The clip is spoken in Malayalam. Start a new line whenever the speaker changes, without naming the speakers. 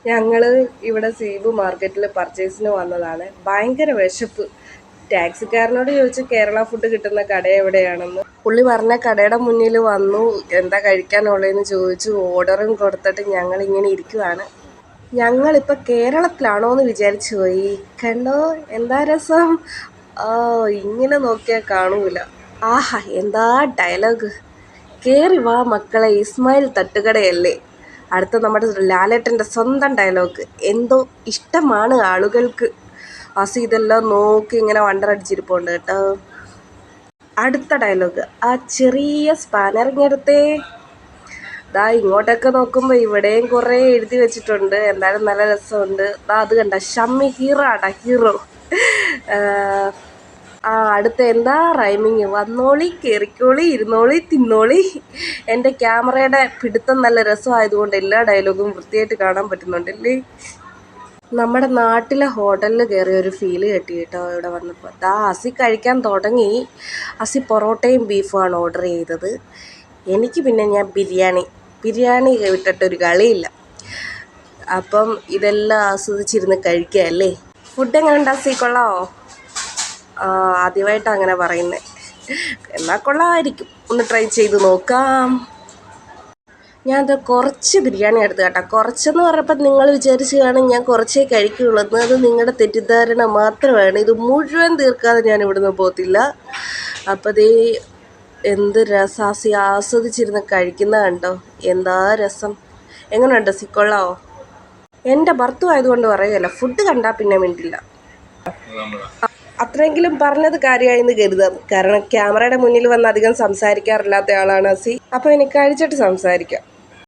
ഞങ്ങൾ ഇവിടെ സീബു മാർക്കറ്റിൽ പർച്ചേസിന് വന്നതാണ്. ഭയങ്കര വിശപ്പ്. ടാക്സിക്കാരനോട് ചോദിച്ചു കേരള ഫുഡ് കിട്ടുന്ന കട എവിടെയാണെന്ന്. പുള്ളി പറഞ്ഞ കടയുടെ മുന്നിൽ വന്നു. എന്താ കഴിക്കാനുള്ളതെന്ന് ചോദിച്ചു. ഓർഡറും കൊടുത്തിട്ട് ഞങ്ങളിങ്ങനെ ഇരിക്കുവാണ്. ഞങ്ങളിപ്പോൾ കേരളത്തിലാണോ എന്ന് വിചാരിച്ചു പോയി. കണ്ടോ എന്താ രസം. ഇങ്ങനെ നോക്കിയാൽ കാണൂല. ആഹാ എന്താ ഡയലോഗ്. കേറി വാ മക്കളെ, ഇസ്മായിൽ തട്ടുകടയല്ലേ. അടുത്ത നമ്മുടെ ലാലേട്ടൻ്റെ സ്വന്തം ഡയലോഗ്. എന്തോ ഇഷ്ടമാണ് ആളുകൾക്ക്. ഇതെല്ലാം നോക്കി ഇങ്ങനെ വണ്ടറടിച്ചിരിപ്പുണ്ട് കേട്ടോ. അടുത്ത ഡയലോഗ്. ആ ചെറിയ സ്പാനറിങ്ങെടുത്തേ. ദാ ഇങ്ങോട്ടൊക്കെ നോക്കുമ്പോൾ ഇവിടെയും കുറേ എഴുതി വെച്ചിട്ടുണ്ട്. എന്തായാലും നല്ല രസമുണ്ട്. അത് കണ്ട ഷമ്മി ഹീറോ ആടാ, ഹീറോ. അടുത്ത എന്താ റൈമിങ്. വന്നോളി, കയറിക്കോളി, ഇരുന്നോളി, തിന്നോളി. എൻ്റെ ക്യാമറയുടെ പിടുത്തം നല്ല രസമായതുകൊണ്ട് എല്ലാ ഡയലോഗും വൃത്തിയായിട്ട് കാണാൻ പറ്റുന്നുണ്ടല്ലേ. നമ്മുടെ നാട്ടിലെ ഹോട്ടലിൽ കയറിയ ഒരു ഫീല് കിട്ടി കേട്ടോ ഇവിടെ വന്നപ്പോൾ. അസി കഴിക്കാൻ തുടങ്ങി. അസി പൊറോട്ടയും ബീഫുമാണ് ഓർഡർ ചെയ്തത്. എനിക്ക് പിന്നെ ഞാൻ ബിരിയാണി വിട്ടിട്ടൊരു കളിയില്ല. അപ്പം ഇതെല്ലാം ആസ്വദിച്ചിരുന്ന് കഴിക്കുക അല്ലേ. ഫുഡ് എങ്ങനെ ഉണ്ട് അസി, കൊള്ളാമോ? ആദ്യമായിട്ട് അങ്ങനെ പറയുന്നത്. എന്നാൽ കൊള്ളാമായിരിക്കും, ഒന്ന് ട്രൈ ചെയ്ത് നോക്കാം. ഞാനത് കുറച്ച് ബിരിയാണി എടുത്ത് കേട്ടോ. കുറച്ചെന്ന് പറഞ്ഞപ്പോൾ നിങ്ങൾ വിചാരിച്ച് കാണും ഞാൻ കുറച്ചേ കഴിക്കുകയുള്ളൂ. അത് നിങ്ങളുടെ തെറ്റിദ്ധാരണ മാത്രമാണ്. ഇത് മുഴുവൻ തീർക്കാതെ ഞാൻ ഇവിടുന്ന് പോകത്തില്ല. അപ്പോൾ ദേ എന്ത് രസാസി ആസ്വദിച്ചിരുന്ന് കഴിക്കുന്ന കണ്ടോ. എന്താ രസം. എങ്ങനെയുണ്ട് സിക്കൊള്ളാവോ? എൻ്റെ ഭർത്തു ആയതുകൊണ്ട് പറയുകയല്ല, ഫുഡ് കണ്ടാൽ പിന്നെ മിണ്ടില്ല. അത്രയെങ്കിലും പറഞ്ഞത് കാര്യമായെന്ന് കരുതാം. കാരണം ക്യാമറയുടെ മുന്നിൽ വന്ന് അധികം സംസാരിക്കാറില്ലാത്ത ആളാണ് അസി. അപ്പോൾ എനിക്ക് കഴിച്ചിട്ട് സംസാരിക്കാം.